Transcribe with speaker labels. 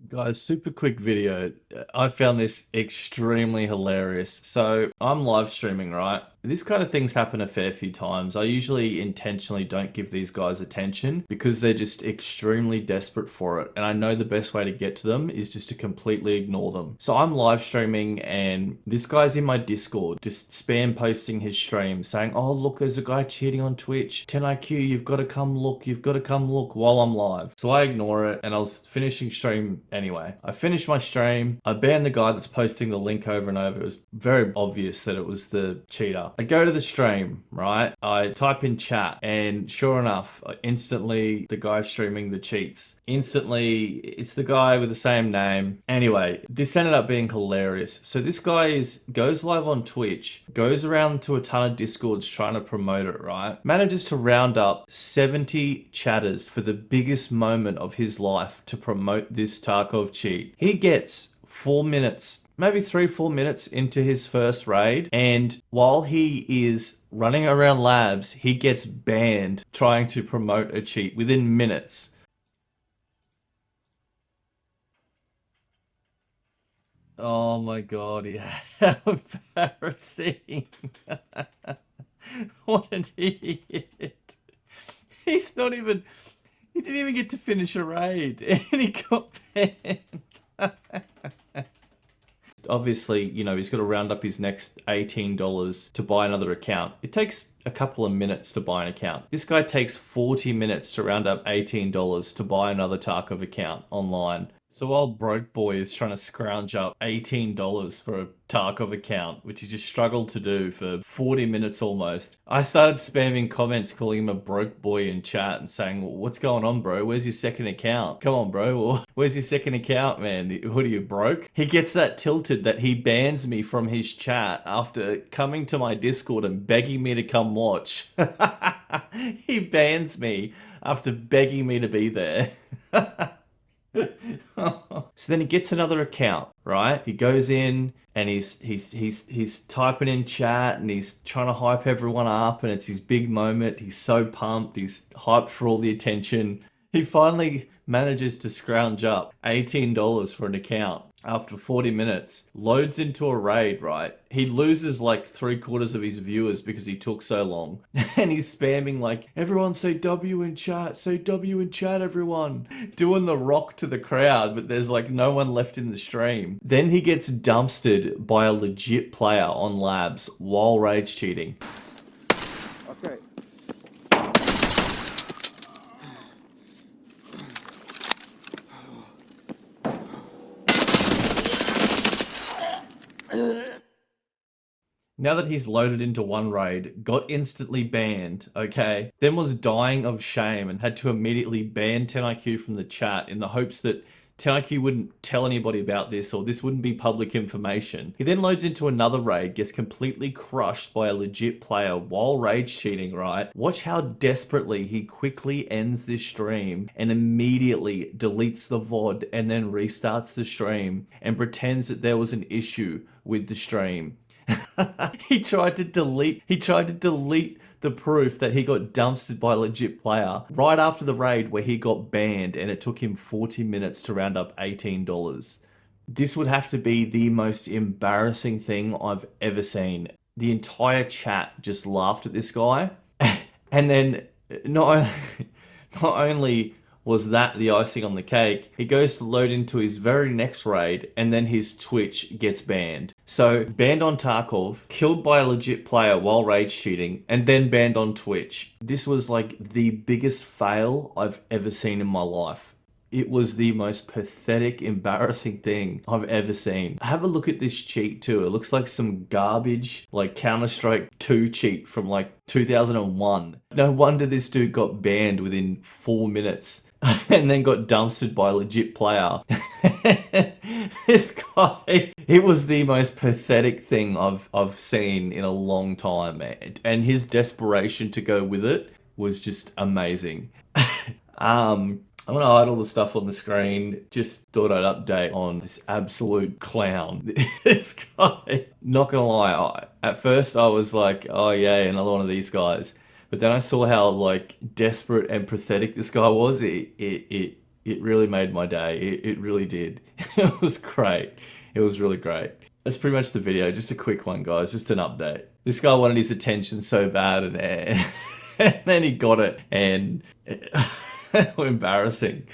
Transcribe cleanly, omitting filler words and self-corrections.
Speaker 1: Guys, super quick video. I found this extremely hilarious. So I'm live streaming, right? This kind of things happen a fair few times. I usually intentionally don't give these guys attention because they're just extremely desperate for it. And I know the best way to get to them is just to completely ignore them. So I'm live streaming and this guy's in my Discord, just spam posting his stream saying, oh, look, there's a guy cheating on Twitch. 10IQ, you've got to come look. You've got to come look while I'm live. So I ignore it and I was finishing stream anyway. I finished my stream. I banned the guy that's posting the link over and over. It was very obvious that it was the cheater. I go to the stream, right? I type in chat and sure enough, instantly the guy streaming the cheats. Instantly, it's the guy with the same name. Anyway, this ended up being hilarious. So this guy goes live on Twitch, goes around to a ton of Discords trying to promote it, right? Manages to round up 70 chatters for the biggest moment of his life to promote this Tarkov cheat. He gets 4 minutes, maybe 3-4 minutes into his first raid, and while he is running around labs, he gets banned trying to promote a cheat within minutes. Oh my god, yeah. How embarrassing. What an idiot. He's not even, he didn't even get to finish a raid and he got banned. Obviously, you know, he's got to round up his next $18 to buy another account. It takes a couple of minutes to buy an account. This guy takes 40 minutes to round up $18 to buy another Tarkov account online. So while Broke Boy is trying to scrounge up $18 for a Tarkov account, which he just struggled to do for 40 minutes almost, I started spamming comments calling him a broke boy in chat and saying, well, what's going on, bro? Where's your second account? Come on, bro. Where's your second account, man? What are you, broke? He gets that tilted that he bans me from his chat after coming to my Discord and begging me to come watch. He bans me after begging me to be there. So then he gets another account, right? He goes in and he's typing in chat and he's trying to hype everyone up and it's his big moment. He's so pumped. He's hyped for all the attention. He finally manages to scrounge up $18 for an account after 40 minutes, loads into a raid, right? He loses like 3/4 of his viewers because he took so long. And he's spamming like, everyone say W in chat, everyone. Doing the rock to the crowd, but there's like no one left in the stream. Then he gets dumpstered by a legit player on labs while rage cheating.
Speaker 2: Okay.
Speaker 1: Now that he's loaded into one raid, got instantly banned, okay, then was dying of shame and had to immediately ban 10IQ from the chat in the hopes that 10IQ wouldn't tell anybody about this or this wouldn't be public information. He then loads into another raid, gets completely crushed by a legit player while rage cheating, right? Watch how desperately he quickly ends this stream and immediately deletes the VOD and then restarts the stream and pretends that there was an issue with the stream. He tried to delete the proof that he got dumpstered by a legit player right after the raid where he got banned and it took him 40 minutes to round up $18. This would have to be the most embarrassing thing I've ever seen. The entire chat just laughed at this guy. And then not only was that the icing on the cake, he goes to load into his very next raid and then his Twitch gets banned. So banned on Tarkov, killed by a legit player while rage cheating, and then banned on Twitch. This was like the biggest fail I've ever seen in my life. It was the most pathetic, embarrassing thing I've ever seen. Have a look at this cheat too. It looks like some garbage, like Counter-Strike 2 cheat from like 2001. No wonder this dude got banned within 4 minutes and then got dumpstered by a legit player. This guy, it was the most pathetic thing I've seen in a long time, man. And his desperation to go with it was just amazing. I'm gonna hide all the stuff on the screen. Just thought I'd update on this absolute clown. This guy. Not gonna lie, at first I was like, oh yeah, another one of these guys. But then I saw how like desperate and pathetic this guy was. It it really made my day. It really did. It was great. It was really great. That's pretty much the video. Just a quick one, guys. Just an update. This guy wanted his attention so bad, and then he got it, and embarrassing.